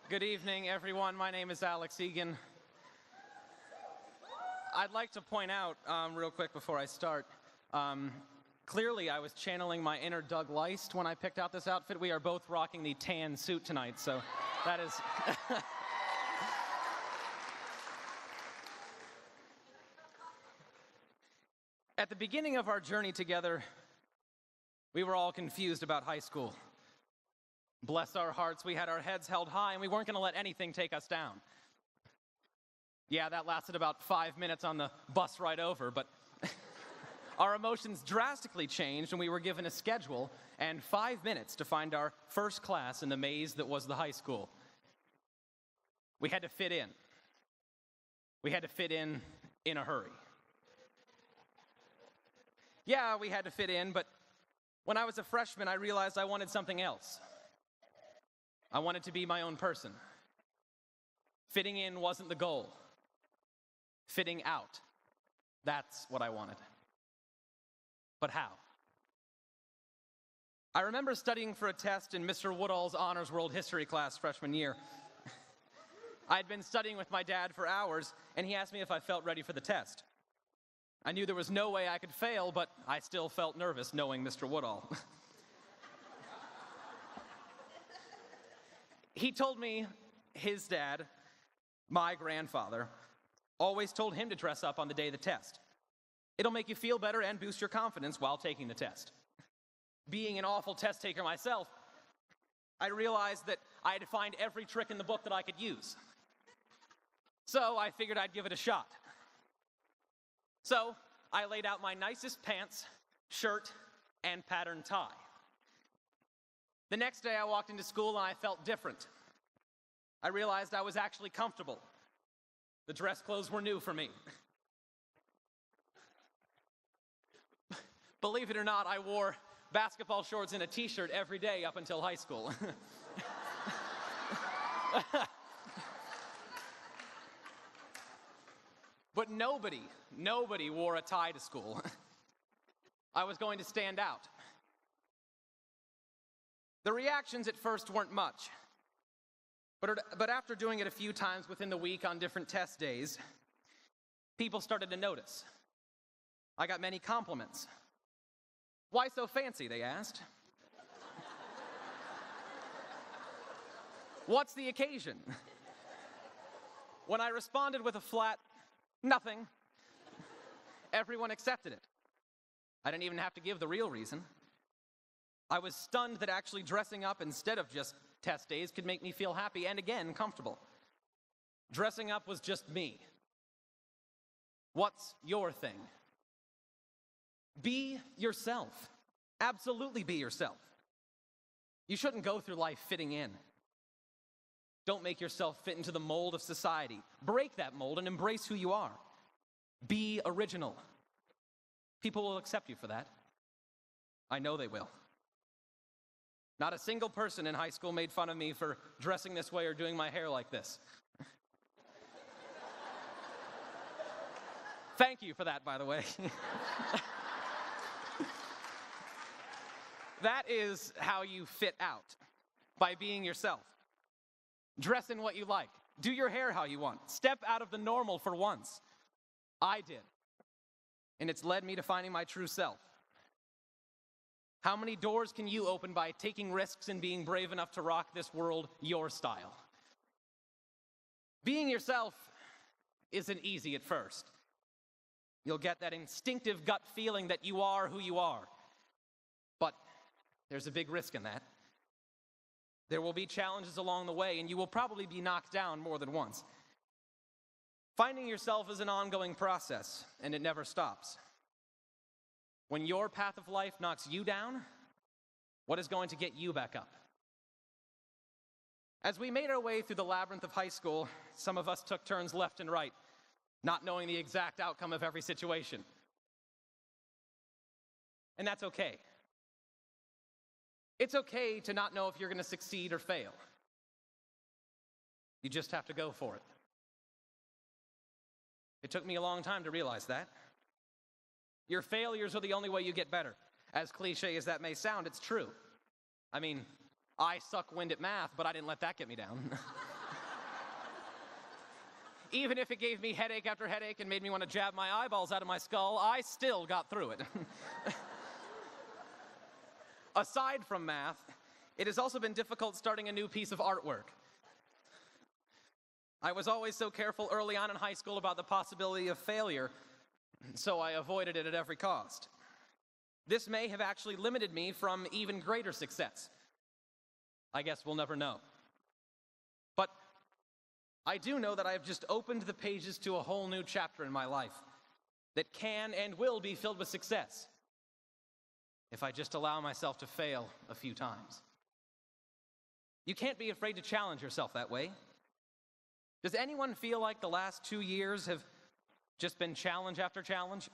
Good evening, everyone. My name is Alex Egan. I'd like to point out, real quick before I start, clearly I was channeling my inner Doug Leist when I picked out this outfit. We are both rocking the tan suit tonight, so that is... At the beginning of our journey together, we were all confused about high school. Bless our hearts, we had our heads held high and we weren't going to let anything take us down. Yeah, that lasted about 5 minutes on the bus ride over, but our emotions drastically changed when we were given a schedule and 5 minutes to find our first class in the maze that was the high school. We had to fit in. We had to fit in a hurry. Yeah, we had to fit in, but when I was a freshman, I realized I wanted something else. I wanted to be my own person. Fitting in wasn't the goal. Fitting out, that's what I wanted. But how? I remember studying for a test in Mr. Woodall's Honors World History class freshman year. I'd been studying with my dad for hours, and he asked me if I felt ready for the test. I knew there was no way I could fail, but I still felt nervous knowing Mr. Woodall. He told me his dad, my grandfather, always told him to dress up on the day of the test. It'll make you feel better and boost your confidence while taking the test. Being an awful test taker myself, I realized that I had to find every trick in the book that I could use. So I figured I'd give it a shot. So I laid out my nicest pants, shirt, and patterned tie. The next day I walked into school and I felt different. I realized I was actually comfortable. The dress clothes were new for me. Believe it or not, I wore basketball shorts and a t-shirt every day up until high school. But nobody wore a tie to school. I was going to stand out. The reactions at first weren't much. But after doing it a few times within the week on different test days, people started to notice. I got many compliments. Why so fancy, they asked. What's the occasion? When I responded with a flat, nothing, everyone accepted it. I didn't even have to give the real reason. I was stunned that actually dressing up instead of just test days could make me feel happy and, again, comfortable. Dressing up was just me. What's your thing? Be yourself. Absolutely be yourself. You shouldn't go through life fitting in. Don't make yourself fit into the mold of society. Break that mold and embrace who you are. Be original. People will accept you for that. I know they will. Not a single person in high school made fun of me for dressing this way or doing my hair like this. Thank you for that, by the way. That is how you fit out, by being yourself. Dress in what you like. Do your hair how you want. Step out of the normal for once. I did. And it's led me to finding my true self. How many doors can you open by taking risks and being brave enough to rock this world your style? Being yourself isn't easy at first. You'll get that instinctive gut feeling that you are who you are. But there's a big risk in that. There will be challenges along the way, and you will probably be knocked down more than once. Finding yourself is an ongoing process, and it never stops. When your path of life knocks you down, what is going to get you back up? As we made our way through the labyrinth of high school, some of us took turns left and right, not knowing the exact outcome of every situation. And that's okay. It's okay to not know if you're going to succeed or fail. You just have to go for it. It took me a long time to realize that. Your failures are the only way you get better. As cliche as that may sound, it's true. I mean, I suck wind at math, but I didn't let that get me down. even if it gave me headache after headache and made me want to jab my eyeballs out of my skull, I still got through it. Aside from math, it has also been difficult starting a new piece of artwork. I was always so careful early on in high school about the possibility of failure, so I avoided it at every cost. This may have actually limited me from even greater success. I guess we'll never know. But I do know that I have just opened the pages to a whole new chapter in my life that can and will be filled with success if I just allow myself to fail a few times. You can't be afraid to challenge yourself that way. Does anyone feel like the last 2 years have just been challenge after challenge?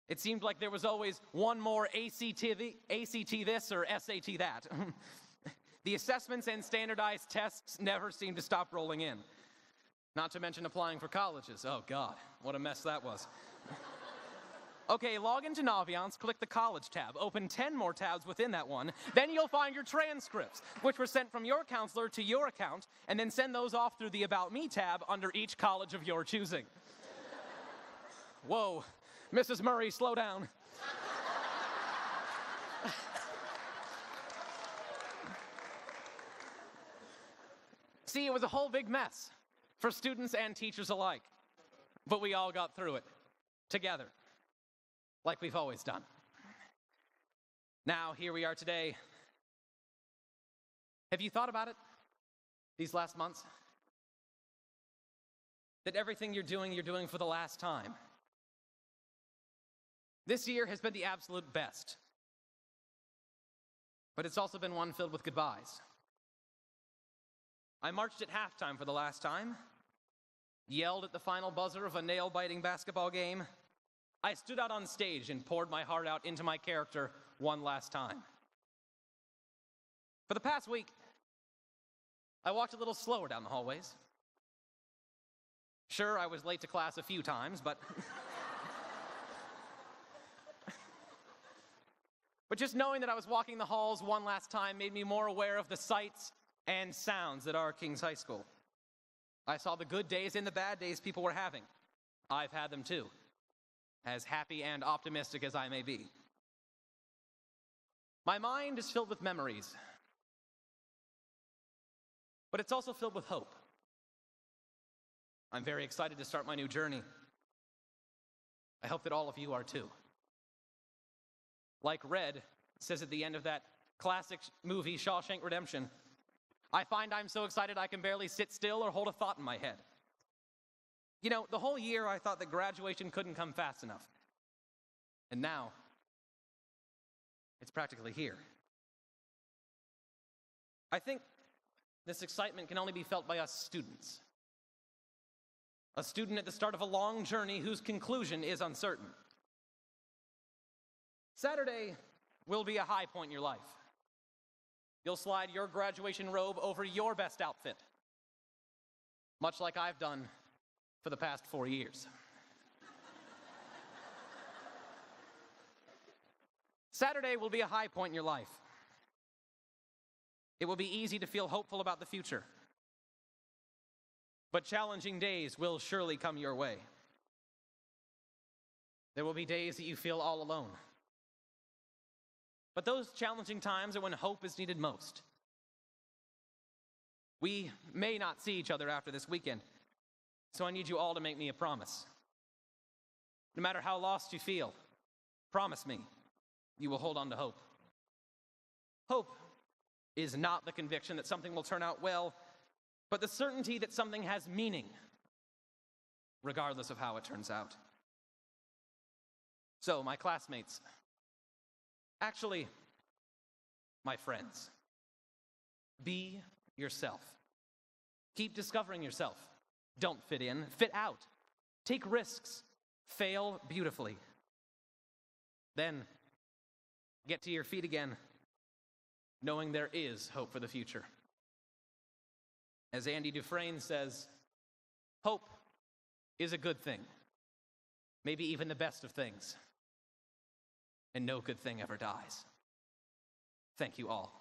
It seemed like there was always one more ACT this or SAT that. The assessments and standardized tests never seemed to stop rolling in. Not to mention applying for colleges. Oh God, what a mess that was. Okay, log into Naviance, click the college tab, open 10 more tabs within that one, then you'll find your transcripts, which were sent from your counselor to your account, and then send those off through the About Me tab under each college of your choosing. Whoa, Mrs. Murray, slow down. See, it was a whole big mess for students and teachers alike, but we all got through it together, like we've always done. Now, here we are today. Have you thought about it these last months? That everything you're doing for the last time. This year has been the absolute best, but it's also been one filled with goodbyes. I marched at halftime for the last time, yelled at the final buzzer of a nail-biting basketball game. I stood out on stage and poured my heart out into my character one last time. For the past week, I walked a little slower down the hallways. Sure, I was late to class a few times, but but just knowing that I was walking the halls one last time made me more aware of the sights and sounds that are King's High School. I saw the good days and the bad days people were having. I've had them too, as happy and optimistic as I may be. My mind is filled with memories, but it's also filled with hope. I'm very excited to start my new journey. I hope that all of you are too. Like Red says at the end of that classic movie, Shawshank Redemption, I find I'm so excited I can barely sit still or hold a thought in my head. You know, the whole year I thought that graduation couldn't come fast enough. And now, it's practically here. I think this excitement can only be felt by us students. A student at the start of a long journey whose conclusion is uncertain. Saturday will be a high point in your life. You'll slide your graduation robe over your best outfit, much like I've done for the past 4 years. Saturday will be a high point in your life. It will be easy to feel hopeful about the future, but challenging days will surely come your way. There will be days that you feel all alone. But those challenging times are when hope is needed most. We may not see each other after this weekend, so I need you all to make me a promise. No matter how lost you feel, promise me you will hold on to hope. Hope is not the conviction that something will turn out well, but the certainty that something has meaning, regardless of how it turns out. So, my classmates, actually, my friends, be yourself. Keep discovering yourself. Don't fit in, fit out. Take risks. Fail beautifully. Then, get to your feet again, knowing there is hope for the future. As Andy Dufresne says, hope is a good thing, maybe even the best of things, and no good thing ever dies. Thank you all.